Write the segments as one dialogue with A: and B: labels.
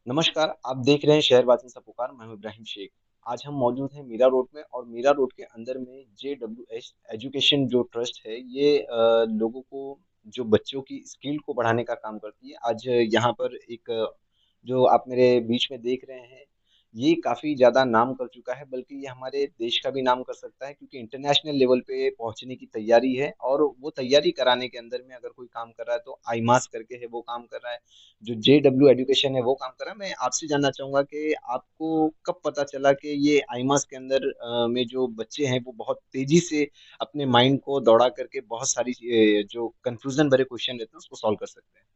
A: नमस्कार, आप देख रहे हैं शहरवासियों सा पुकार, मैं हूं इब्राहिम शेख। आज हम मौजूद हैं मीरा रोड में और मीरा रोड के अंदर में जेडब्ल्यूएस एजुकेशन जो ट्रस्ट है ये लोगों को जो बच्चों की स्किल को बढ़ाने का काम करती है। आज यहाँ पर एक जो आप मेरे बीच में देख रहे हैं ये काफी ज्यादा नाम कर चुका है, बल्कि ये हमारे देश का भी नाम कर सकता है क्योंकि इंटरनेशनल लेवल पे पहुंचने की तैयारी है। और वो तैयारी कराने के अंदर में अगर कोई काम कर रहा है तो आईमास करके है वो काम कर रहा है, जो जेडब्ल्यू एजुकेशन है वो काम कर रहा है। मैं आपसे जानना चाहूंगा कि आपको कब पता चला कि ये आईमास के अंदर में जो बच्चे हैं वो बहुत तेजी से अपने माइंड को दौड़ा करके बहुत सारी जो कंफ्यूजन भरे क्वेश्चन रहते हैं उसको सॉल्व कर सकते हैं।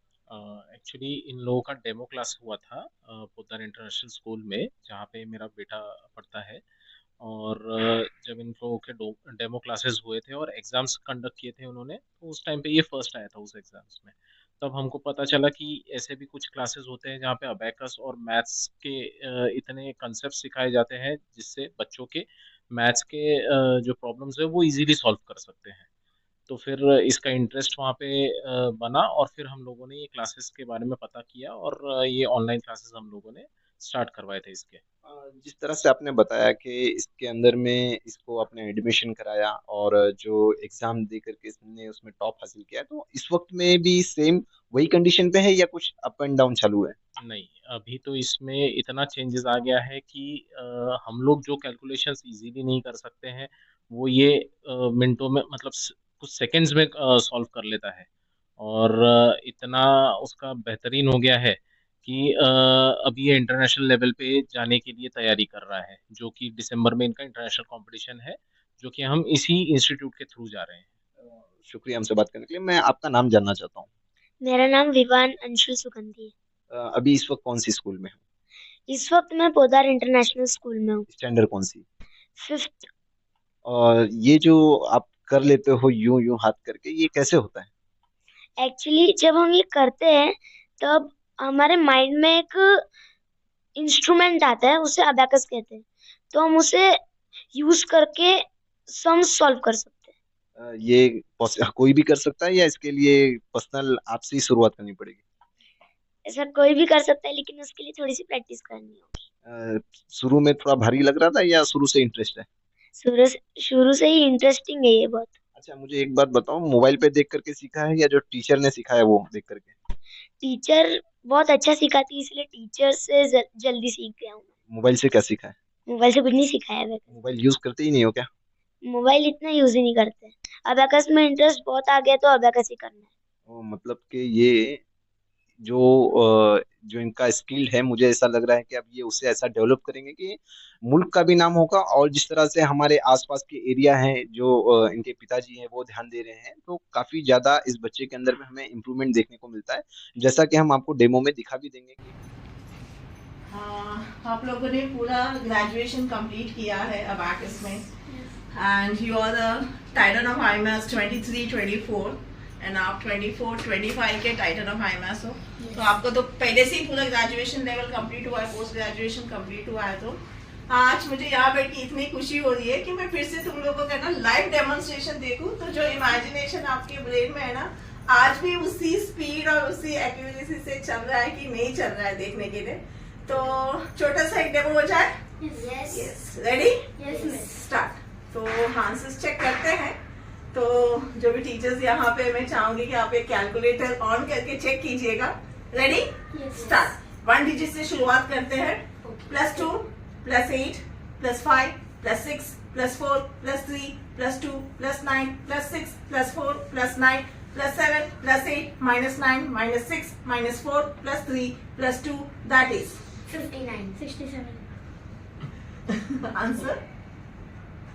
B: एक्चुअली इन लोगों का डेमो क्लास हुआ था पोद्दार इंटरनेशनल स्कूल में जहाँ पे मेरा बेटा पढ़ता है। और जब इन लोगों के डेमो क्लासेस हुए थे और एग्जाम्स कंडक्ट किए थे उन्होंने, तो उस टाइम पे ये फर्स्ट आया था उस एग्जाम्स में। तब हमको पता चला कि ऐसे भी कुछ क्लासेस होते हैं जहाँ पे अबेकस और मैथ्स के इतने कंसेप्ट सिखाए जाते हैं जिससे बच्चों के मैथ्स के जो प्रॉब्लम्स है वो इजीली सॉल्व कर सकते हैं। तो फिर इसका इंटरेस्ट वहाँ पे बना और फिर हम लोगों ने ये क्लासेस के बारे में पता किया और ये ऑनलाइन क्लासेस हम लोगों ने स्टार्ट करवाए थे इसके।
A: जिस तरह से आपने बताया कि इसके अंदर में इसको आपने एडमिशन कराया और जो एग्जाम दे करके इसने उसमें टॉप हासिल किया, तो इस वक्त में भी सेम वही कंडीशन पे है या कुछ अप एंड डाउन चालू है?
B: नहीं, अभी तो इसमें इतना चेंजेस आ गया है कि हम लोग जो कैलकुलेशंस इजीली नहीं कर सकते हैं वो ये मिनटों में मतलब कुछ सेकंड्स में सॉल्व कर लेता है। और इतना उसका बेहतरीन हो गया है कि अभी ये इंटरनेशनल लेवल पे जाने के लिए तैयारी कर रहा है, जो कि दिसंबर में इनका इंटरनेशनल कंपटीशन है, जो कि हम इसी इंस्टीट्यूट के थ्रू जा रहे हैं।
A: शुक्रिया हमसे बात करने के लिए। मैं आपका नाम जानना चाहता हूँ।
C: मेरा नाम विवान अंशुल सुगंधी है।
A: अभी इस वक्त कौन सी स्कूल में
C: इस वक्त मैं पोदार इंटरनेशनल स्कूल में हूँ।
A: है, स्टैंडर्ड कौन सी?
C: फिफ्थ।
A: और ये जो आप कर लेते हो यूं यूं हाथ करके, ये कैसे होता है?
C: एक्चुअली जब हम ये करते हैं तब हमारे माइंड में एक इंस्ट्रूमेंट आता है, उसे अबेकस कहते हैं। तो हम उसे यूज करके सम सॉल्व कर सकते हैं।
A: ये कोई भी कर सकता है या इसके लिए पर्सनल आपसे ही शुरुआत करनी पड़ेगी?
C: ऐसा कोई भी कर सकता है लेकिन उसके लिए थोड़ी सी प्रैक्टिस करनी होगी।
A: अ, शुरू में थोड़ा भारी लग रहा था या शुरू से इंटरेस्ट है?
C: शुरू से ही इंटरेस्टिंग है ये बहुत।
A: अच्छा, मुझे एक बात बताओ, मोबाइल पे देख करके सीखा है या जो टीचर ने सिखाया वो देख करके?
C: टीचर बहुत अच्छा सिखाती है इसलिए टीचर से जल्दी सीख गया हूँ।
A: मोबाइल से क्या सीखा है?
C: मोबाइल से कुछ नहीं सिखाया है।
A: मोबाइल यूज करते ही नहीं हो क्या?
C: मोबाइल इतना यूज ही नहीं करते। अबेकस में इंटरेस्ट बहुत आ गया तो अबेकस ही करना है।
A: ओ, मतलब कि ये जो जो इनका स्किल है, मुझे ऐसा लग रहा है कि अब ये उसे ऐसा डेवलप करेंगे कि मुल्क का भी नाम होगा। और जिस तरह से हमारे आसपास के एरिया हैं जो इनके पिताजी हैं वो ध्यान दे रहे हैं, तो काफी ज्यादा इस बच्चे के अंदर में हमें इम्प्रूवमेंट देखने को मिलता है, जैसा कि हम आपको डेमो में दिखा भी देंगे कि
D: आप लोगों ने पूरा ग्रेजुएशन कंप्लीट किया है अबैकस में and you are the titan of IMS 23-24 and आप 24-25 के टाइटन ऑफ आईएमएस हो। तो आपको तो पहले से ही पूरा ग्रेजुएशन लेवल कंप्लीट हुआ है, पोस्ट ग्रेजुएशन कंप्लीट हुआ है। तो आज मुझे यहाँ बैठ के इतनी खुशी हो रही है कि मैं फिर से तुम लोगों का ना लाइव डेमोन्स्ट्रेशन देखूं। तो जो इमेजिनेशन आपके ब्रेन में है ना, आज भी उसी स्पीड और उसी एक्यूरेसी से चल रहा है कि नहीं चल रहा है, देखने के लिए। तो छोटा सा एक डेमो हो जाए। Yes, ready? स्टार्ट। तो आंसर्स चेक करते हैं। तो जो भी टीचर्स यहाँ पे, मैं चाहूंगी कि आप एक कैलकुलेटर ऑन करके चेक कीजिएगा। रेडी? स्टार्ट। 1 डिजिट से शुरुआत करते हैं। +2 +8 +5 +6 +4 +3 +2 +9 +6 +4 +9 +7 +8 -9 -6 -4 +3 +2, that is
C: 59, 67।
D: Answer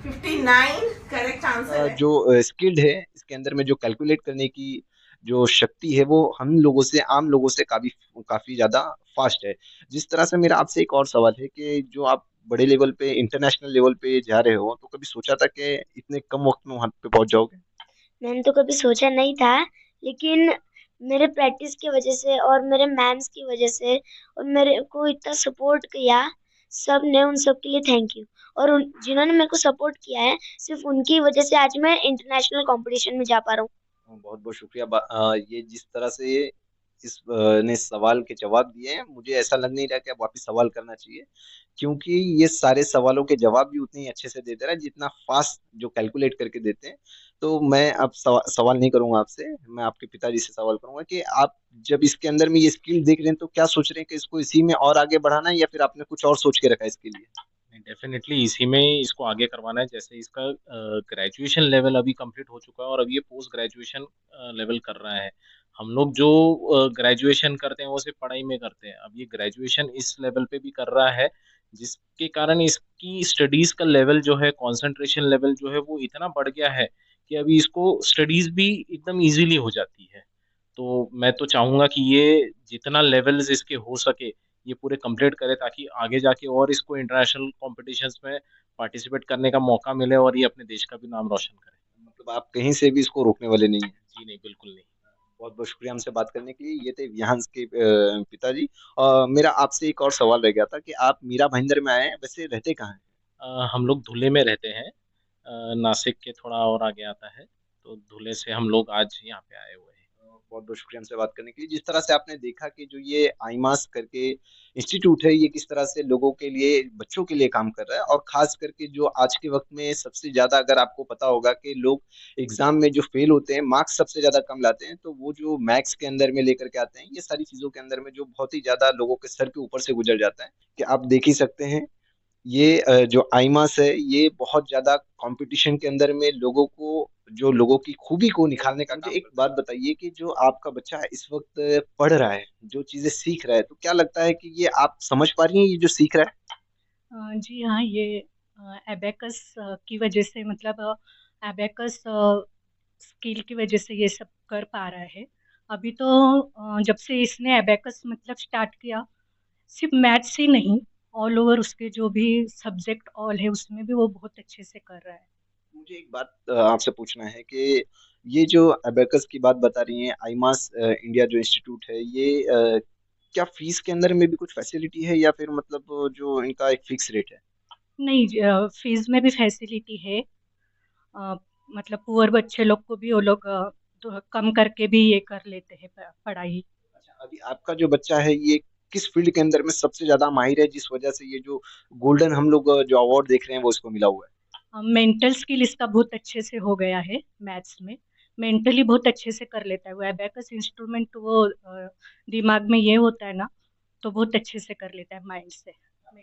D: 59 correct answer है।
A: जो स्किल्ड है इसके अंदर में जो कैलकुलेट करने की जो शक्ति है वो हम लोगों से, आम लोगों से काफी काफी ज्यादा फास्ट है। जिस तरह से मेरा आपसे एक और सवाल है कि जो आप बड़े लेवल पे, इंटरनेशनल लेवल पे जा रहे हो, तो कभी सोचा था कि इतने कम वक्त में वहां पे पहुंच जाओगे?
C: मैंने तो कभी सोचा नहीं था, लेकिन मेरे प्रैक्टिस की वजह से और मेरे मैम्स की वजह से और मेरे को इतना सपोर्ट किया सब ने, उन सब के लिए थैंक यू। और जिन्होंने मेरे को सपोर्ट किया है सिर्फ उनकी वजह से आज मैं इंटरनेशनल कंपटीशन में जा पा रहा हूँ।
A: बहुत बहुत शुक्रिया। ये जिस तरह से इस ने सवाल के जवाब दिए हैं, मुझे ऐसा लग नहीं रहा कि अब वापस सवाल करना चाहिए, क्योंकि ये सारे सवालों के जवाब भी उतने ही अच्छे से देते रहे जितना फास्ट जो कैलकुलेट करके देते हैं। तो मैं अब सवाल नहीं करूंगा आपसे, मैं आपके पिताजी से सवाल करूंगा कि आप जब इसके अंदर में ये स्किल देख रहे हैं तो क्या सोच रहे हैं कि इसको इसी में और आगे बढ़ाना है, या फिर आपने कुछ और सोच के रखा है इसके लिए?
B: डेफिनेटली इसी में इसको आगे करवाना है। जैसे इसका ग्रेजुएशन लेवल अभी कंप्लीट हो चुका है और अब ये पोस्ट ग्रेजुएशन लेवल कर रहा है। हम लोग जो ग्रेजुएशन करते हैं वो सिर्फ पढ़ाई में करते हैं, अब ये ग्रेजुएशन इस लेवल पे भी कर रहा है, जिसके कारण इसकी स्टडीज का लेवल जो है, कंसंट्रेशन लेवल जो है वो इतना बढ़ गया है कि अभी इसको स्टडीज भी एकदम इजीली हो जाती है। तो मैं तो चाहूंगा कि ये जितना लेवल्स इसके हो सके ये पूरे कंप्लीट करे, ताकि आगे जाके और इसको इंटरनेशनल कॉम्पिटिशन्स में पार्टिसिपेट करने का मौका मिले और ये अपने देश का भी नाम रोशन करे।
A: मतलब आप कहीं से भी इसको रोकने वाले नहीं हैं?
B: जी नहीं, बिल्कुल नहीं।
A: बहुत बहुत शुक्रिया हमसे बात करने के लिए। ये थे विहांस के पिताजी। मेरा आपसे एक और सवाल रह गया था कि आप मीरा भाईंदर में आए हैं, वैसे रहते कहाँ हैं?
B: हम लोग धुले में रहते हैं, नासिक के थोड़ा और आगे आता है, तो धुले से हम लोग आज यहाँ पे आए हुए हैं।
A: बहुत बहुत शुक्रिया हमसे बात करने के लिए। जिस तरह से आपने देखा कि जो ये आईमास करके इंस्टीट्यूट है, ये किस तरह से लोगों के लिए, बच्चों के लिए काम कर रहा है, और खास करके जो आज के वक्त में सबसे ज्यादा, अगर आपको पता होगा कि लोग एग्जाम में जो फेल होते हैं, मार्क्स सबसे ज्यादा कम लाते हैं, तो वो जो मैथ्स के अंदर में लेकर के आते हैं, ये सारी चीजों के अंदर में जो बहुत ही ज्यादा लोगों के सर के ऊपर से गुजर जाता है, कि आप देख ही सकते हैं ये जो आईमास है, ये बहुत ज्यादा कंपटीशन के अंदर में लोगों को, जो लोगों की खूबी को निखारने का। मुझे एक बात बताइए कि जो आपका बच्चा है इस वक्त पढ़ रहा है, जो चीजें सीख रहा है, तो क्या लगता है कि ये आप समझ पा रही हैं ये जो सीख रहा है?
E: जी हाँ, ये एबेकस की वजह से, मतलब एबेकस स्किल की वजह से ये सब कर पा रहा है। अभी तो जब से इसने एबेकस मतलब स्टार्ट किया, सिर्फ मैथ्स ही नहीं, ऑल ओवर उसके जो भी सब्जेक्ट ऑल है उसमें भी वो बहुत अच्छे से कर रहा है।
A: मुझे एक बात आपसे पूछना है कि ये जो अबेकस की बात बता रही हैं, आईमास इंडिया जो इंस्टीट्यूट है, ये क्या फीस के अंदर में भी कुछ फैसिलिटी है, या फिर मतलब जो इनका एक फिक्स रेट है?
E: नहीं, फीस में भी फैसिलिटी है। अ, मतलब पुअर बच्चे लोग को भी वो लोग तो कम करके भी ये कर लेते हैं पढ़ाई।
A: अच्छा, अभी आपका जो बच्चा है ये किस फील्ड के अंदर में सबसे ज्यादा माहिर है, जिस वजह से ये जो गोल्डन हम लोग जो अवार्ड देख रहे हैं वो इसको मिला हुआ है?
E: मेंटल स्किल इसका बहुत अच्छे से हो गया है। मैथ्स में मेंटली बहुत अच्छे से कर लेता है वो। एबेकस इंस्ट्रूमेंट वो दिमाग में ये होता है ना, तो बहुत अच्छे से कर लेता है माइंड से।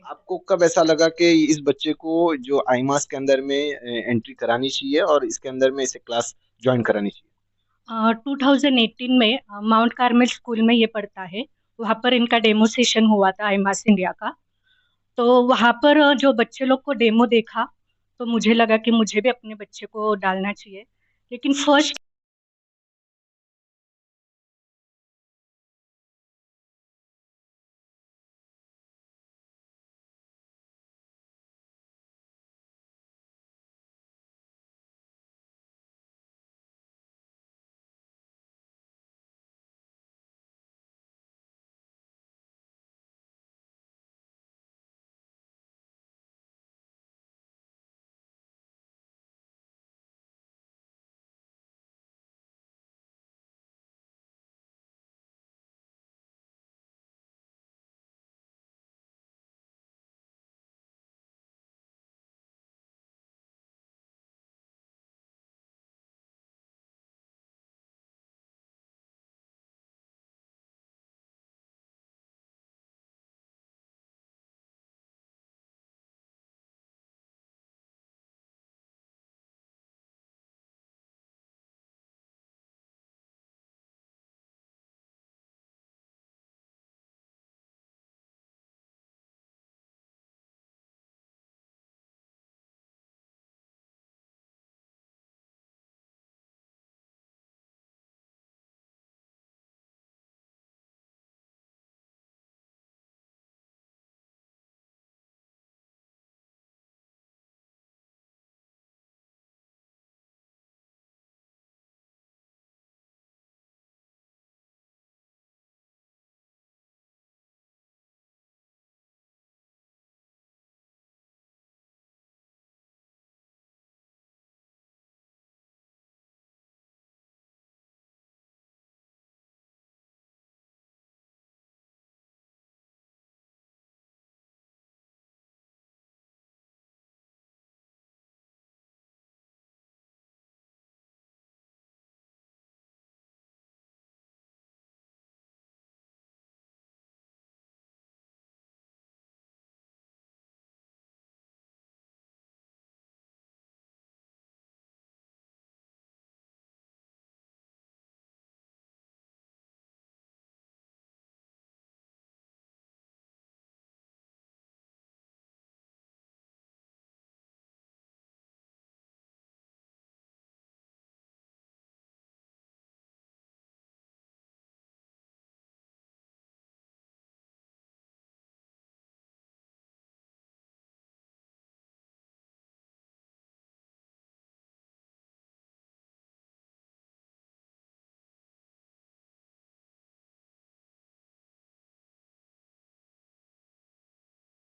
A: आपको कब ऐसा लगा कि इस बच्चे को जो आईमास के अंदर में एंट्री करानी चाहिए और इसके अंदर में इसे क्लास ज्वाइन करानी चाहिए?
E: 2018 में माउंट कार्मेल स्कूल में ये पढ़ता है। वहाँ पर इनका डेमो सेशन हुआ था आईमास इंडिया का। तो वहाँ पर जो बच्चे लोग को डेमो देखा तो मुझे लगा कि मुझे भी अपने बच्चे को डालना चाहिए। लेकिन फर्स्ट